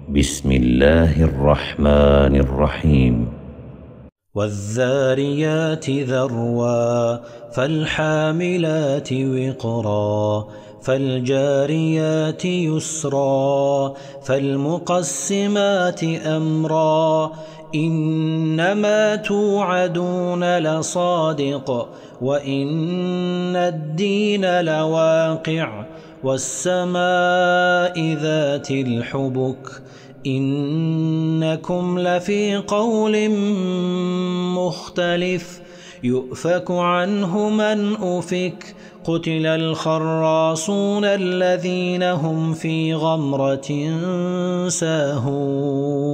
بسم الله الرحمن الرحيم. والذاريات ذروا فالحاملات وقرا فالجاريات يسرا فالمقسمات أمرا إنما توعدون لصادق وإن الدين لواقع والسماء ذات الحبك إنكم لفي قول مختلف يؤفك عنه من أفك قتل الخراصون الذين هم في غمرة ساهون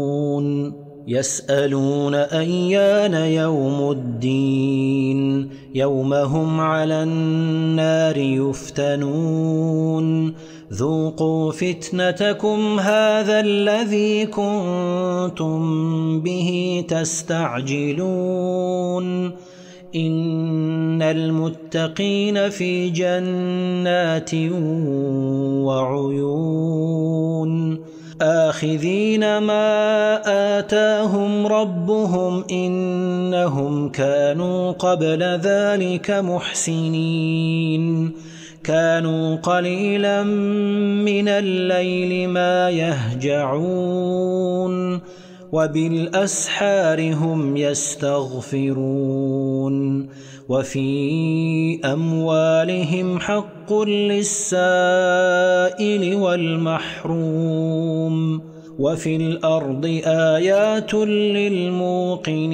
يسألون أيان يوم الدين يوم هم على النار يفتنون ذوقوا فتنتكم هذا الذي كنتم به تستعجلون إن المتقين في جنات وعيون آخذين ما آتاهم ربهم إنهم كانوا قبل ذلك محسنين كانوا قليلا من الليل ما يهجعون وبالأسحار هم يستغفرون وفي أموالهم حق للسائل والمحروم وفي الأرض آيات للموقنين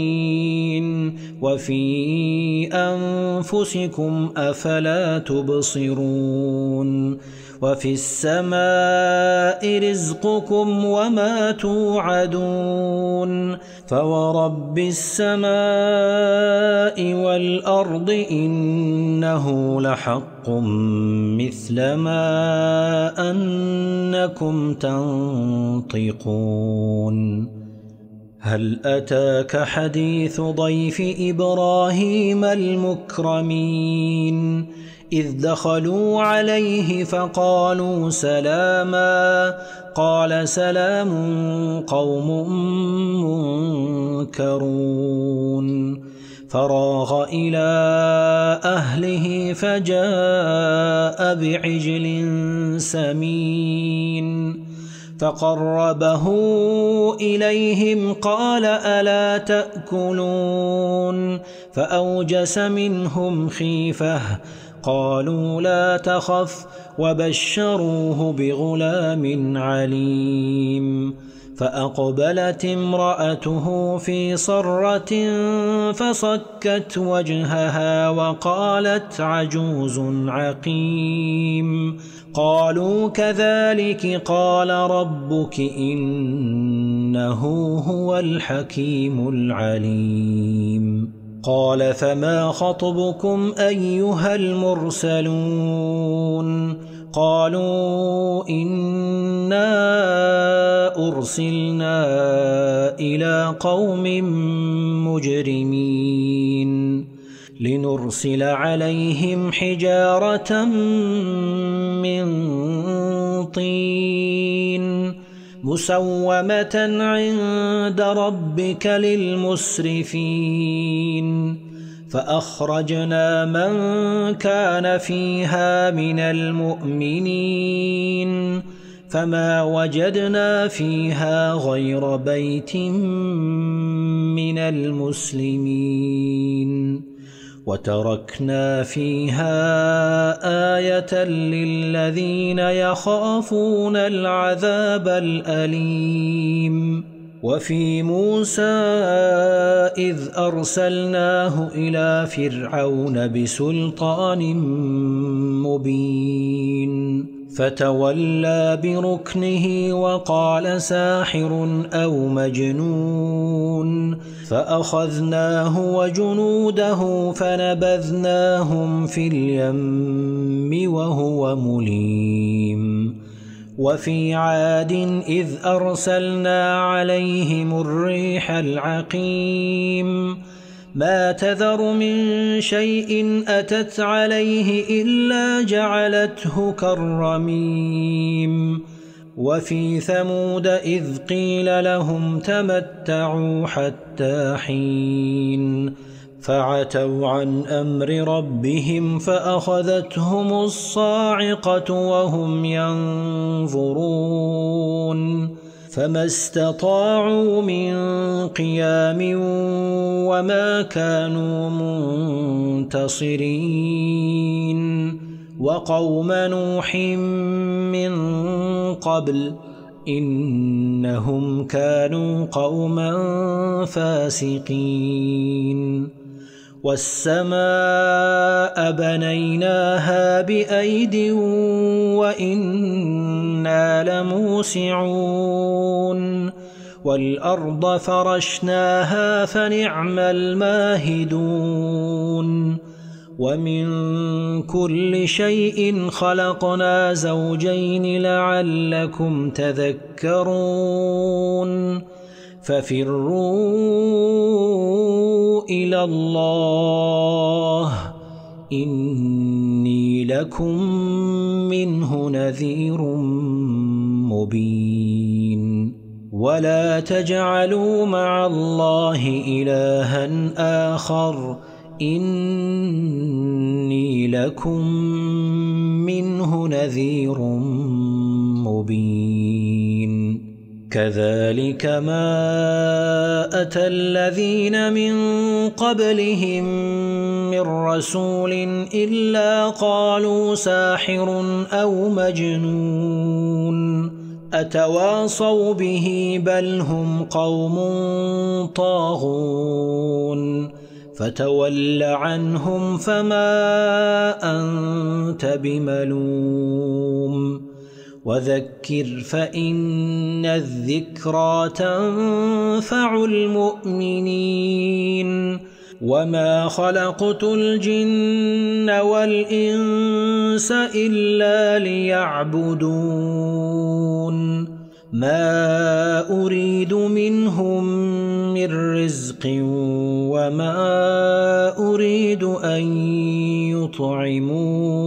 وفي أنفسكم أفلا تبصرون وفي السماء رزقكم وما توعدون فورب السماء والأرض إنه لحق مثل ما أنكم تنطقون هل أتاك حديث ضيف إبراهيم المكرمين إذ دخلوا عليه فقالوا سلاما قال سلام قوم منكرون فراغ إلى أهله فجاء بعجل سمين فقربه إليهم قال ألا تأكلون فأوجس منهم خيفة قالوا لا تخف وبشروه بغلام عليم فأقبلت امرأته في صرة فصكت وجهها وقالت عجوز عقيم قالوا كذلك قال ربك إنه هو الحكيم العليم قال فما خطبكم أيها المرسلون قالوا إنا أرسلنا إلى قوم مجرمين لنرسل عليهم حجارة من طين مسومة عند ربك للمسرفين فأخرجنا من كان فيها من المؤمنين فما وجدنا فيها غير بيت من المسلمين وتركنا فيها آية للذين يخافون العذاب الأليم وفي موسى إذ أرسلناه إلى فرعون بسلطان مبين فتولى بركنه وقال ساحر أو مجنون فأخذناه وجنوده فنبذناهم في اليم وهو مليم وفي عاد إذ أرسلنا عليهم الريح العقيم ما تذر من شيء أتت عليه إلا جعلته كالرميم وفي ثمود إذ قيل لهم تمتعوا حتى حين فعتوا عن أمر ربهم فأخذتهم الصاعقة وهم ينظرون فما استطاعوا من قيام وما كانوا منتصرين وقوم نوح من قبل إنهم كانوا قوما فاسقين والسماء بنيناها بأيد وإنا لموسعون والأرض فرشناها فنعم الماهدون ومن كل شيء خلقنا زوجين لعلكم تذكرون ففروا إلى الله إني لكم منه نذير مبين ولا تجعلوا مع الله إلها آخر إني لكم منه نذير مبين كذلك ما أتى الذين من قبلهم من رسول إلا قالوا ساحر أو مجنون أتواصوا به بل هم قوم طاغون فتول عنهم فما أنت بملوم وذكر فإن الذكرى تنفع المؤمنين وما خلقت الجن والإنس إلا ليعبدون ما أريد منهم من رزق وما أريد أن يطعمون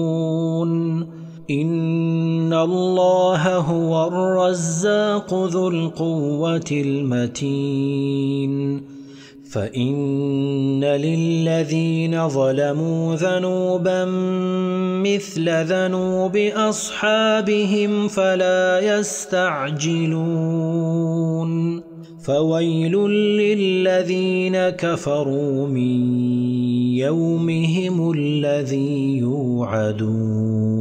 إن الله هو الرزاق ذو القوة المتين فإن للذين ظلموا ذنوبا مثل ذنوب أصحابهم فلا يستعجلون فويل للذين كفروا من يومهم الذي يوعدون